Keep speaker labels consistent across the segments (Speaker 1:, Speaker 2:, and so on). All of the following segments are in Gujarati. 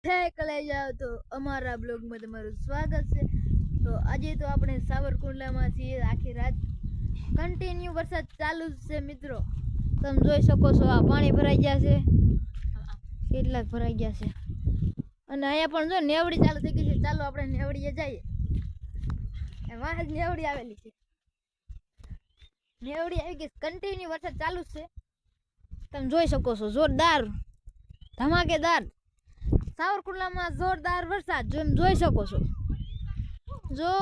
Speaker 1: કલેજા તો અમારા બ્લોગમાં તમારું સ્વાગત છે। તો આજે તો આપણે સાવરકુંડલામાં છીએ। આખી રાત કન્ટિન્યુ વરસાદ ચાલુ છે મિત્રો। તમે જોઈ શકો છો આ પાણી ભરાઈ ગયા છે, કેટલાક ભરાઈ ગયા છે અને અહીંયા પણ જો નેવડી ચાલુ થઈ ગઈ છે। ચાલો આપણે નેવડીએ જઈએ। વાહ જ નેવડી આવેલી છે, નેવડી આવી ગઈ। કન્ટિન્યુ વરસાદ ચાલુ છે, તમે જોઈ શકો છો જોરદાર ધમાકેદાર સાવરકુંડલામાં જોરદાર વરસાદ જોઈ શકો છો। જો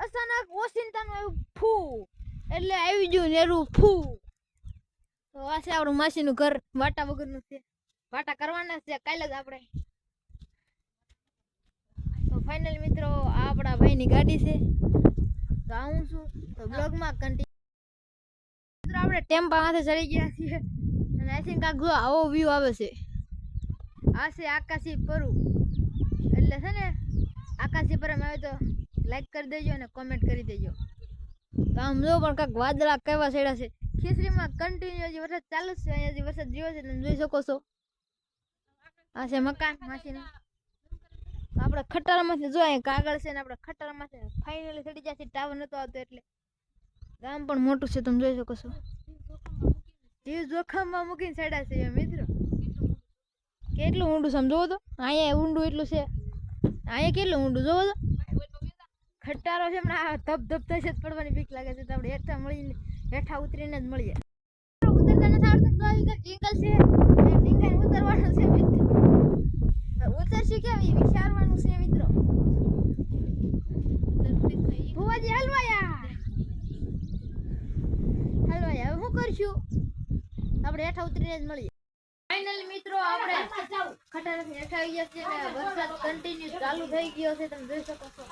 Speaker 1: અચાનક ઓચિંતાનું આવ્યું ફૂ એટલે આવી ગયું નેરું ફૂ। તો આ છે આપણું માસીનું ઘર, વાટા વગરનું છે, વાટા કરવાના છે કાલે જ આપણે। તો ફાઇનલ મિત્રો આ આપણા ભાઈની ગાડી છે। તો આવું છું તો બ્લોગમાં કન્ટિન્યુ મિત્રો આપણે ટેમ્પા માથે ચડી ગયા છીએ અને આઈ થિંક આ જો આવો વ્યૂ આવે છે। આ છે આકાશી પરુ, એટલે છે ને આકાશી પરમ આવે તો લાઈક કરી દેજો અને કોમેન્ટ કરી દેજો। તો આમ જો પણ કાંક વાદળા કેવા છેડા છે, ખીચડીમાં કન્ટિન્યુ હજી વરસાદ ચાલુ છે। અહીંયાથી વરસાદ જીવો છે તમે જોઈ શકો છો। આ છે મકાન માસીનું। તો આપણે ખટારામાંથી જો અહીં કાગળ છે ને આપણે ખટારામાંથી ફાઇનલી ચડી જાય છે। ટાવર નતો આવતો એટલે ગામ પણ મોટું છે, તમે જોઈ શકો છો। જીવ જોખમમાં મૂકીને ચડ્યા છે મિત્રો। કેટલું ઊંડું સમજો તો, અહીંયા ઊંડું એટલું છે, અહીંયા કેટલું ઊંડું જોવો તો। ખટારો છે પણ આ ધબ ધબ થશે જ પડવાની બીક લાગે છે। તો આપણે હેઠા મળીને હેઠા ઉતરીને જ મળીએ। ઉતરતા નથી આવડતું તો ટીંગલ છે, ટીંગાઈને ઉતરવાનું છે મિત્રો। ઉતરશું કેમ એ વિચારવાનું છે મિત્રો। ભુવાજી હલવાયા હલવાયા, હવે શું કરશું આપણે હેઠા ઉતરીને જ મળીએ। ફાઇનલી મિત્રો આપણે ખટારાથી હેઠા આવી ગયા છે અને વરસાદ કન્ટિન્યુ ચાલુ થઈ ગયો છે, તમે જોઈ શકો છો।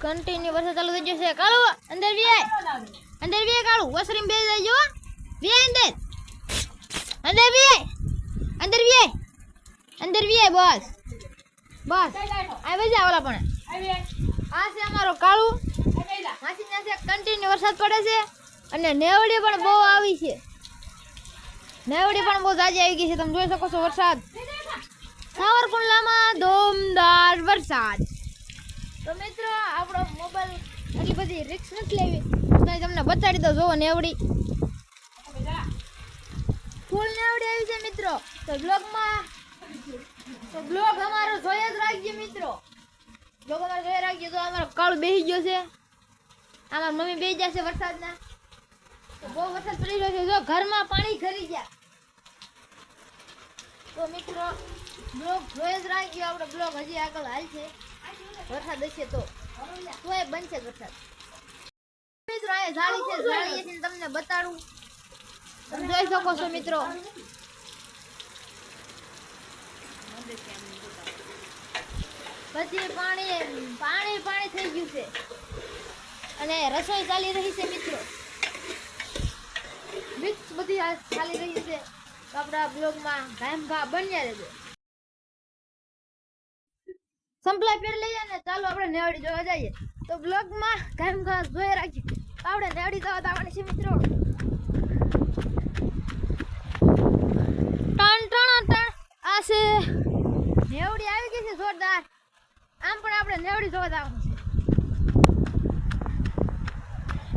Speaker 1: કન્ટિન્યુ વરસાદ ચાલુ થઈ ગયો છે। કાળુ અંદર વી કાળુ વસરીમ બે જજો વી અંદર વી બસ આ વજા ઓલા પણ આ છે અમારો કાળુ માસી ને છે। કન્ટિન્યુ વરસાદ પડે છે અને નેવડી પણ બહુ આવી છે, નેવડી પણ બહુ જાજી આવી ગઈ છે, તમે જોઈ શકો છો। વરસાદ સાવરકુંડલામાં ધોમદાર વરસાદ। તો મિત્રો આપણો મોબાઈલ એટલી બધી રિસ્ક નથી લેવી, તમને બતાડી દો। જોવો નેવડી ફૂલ નેવડી આવી છે મિત્રો। તો બ્લોગ અમારો જોઈ જ રાખજો મિત્રો। બ્લોગ અમારો જોઈ રાખજો। તો અમારો કાળુ બેસી ગયો છે, અમારા મમ્મી બેસી જશે વરસાદના। તો બહુ વરસાદ પડી રહ્યો છે, જો ઘરમાં પાણી ઘરી ગયા। તો મિત્રો બ્લોગ જોઈ જ રાખજો, આપણો બ્લોગ હજી આગળ હાલશે। વરસાદ હશે તો એ બનશે વરસાદ મિત્રો। આ જાળી છે, જાળીએથી તમને બતાડું, તમે જોઈ શકો છો મિત્રો। પછી પાણી થઈ ગયું છે અને રસોઈ ચાલી રહી છે મિત્રો। મિક્સ બધી ચાલી રહી છે। તો આપણા બ્લોગમાં ઘા બન્યા રહેજો। સંપલાય પહેરી લઈએ ને ચાલો આપણે નેવડી જોવા જઈએ। તો બ્લોગમાં ઘા જોઈ રાખજો, આપણે નેવડી જોવા જવાની છે મિત્રો। આ છે નેવડી આવી ગઈ છે જોરદાર। આમ પણ આપણે નેવડી જોવા જવાનું છે।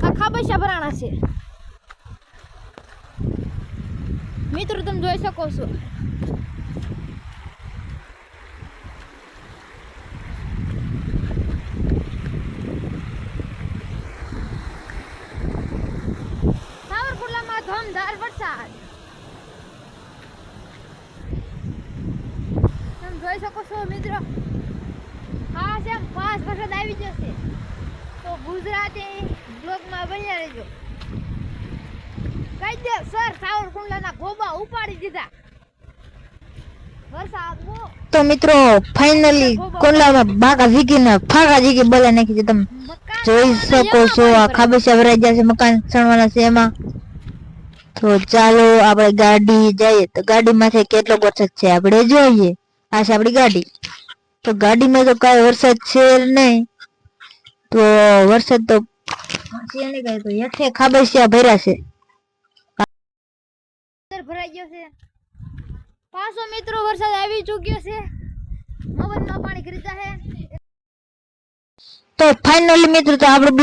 Speaker 1: આ ખાબસ્યા ભરાણા છે મિત્રો, તમે જોઈ શકો છો। સાવરકુંડલામાં ધોમધાર વરસાદ, તમે જોઈ શકો છો મિત્રો। હા છે ફાસ્ટ વરસાદ આવી જશે, તો ગુજરાતી બ્લોગમાં બન્યા રહેજો। કહી દે સર સાવરકુંડલાના ગોબા ઉપાડી દીધા વરસાદ।
Speaker 2: તો મિત્રો ફાઇનલી કુંડલામાં બાકા જીગીને ફાગા જીગી બોલા નાખી છે, તમે જોઈ શકો છો। આ ખાબસિયા ભરાઈ ગયા છે, મકાન સણવાના છે એમાં। તો ચાલો આપણે ગાડી જઈએ। તો ગાડીમાંથી કેટલો વરસાદ છે આપણે જોઈએ। આ છે આપણી ગાડી। તો ગાડીમાં તો કાંઈ વરસાદ છે નહીં, તો વરસાદ તો હેઠે ખાબસિયા ભર્યા છે।
Speaker 1: ભરાઈ ગયો છે પાછો મિત્રો વરસાદ આવી ચૂક્યો છે મગજમાં પાણી ખરીદા છે
Speaker 2: તો ફાઇનલી મિત્રો તો આપણો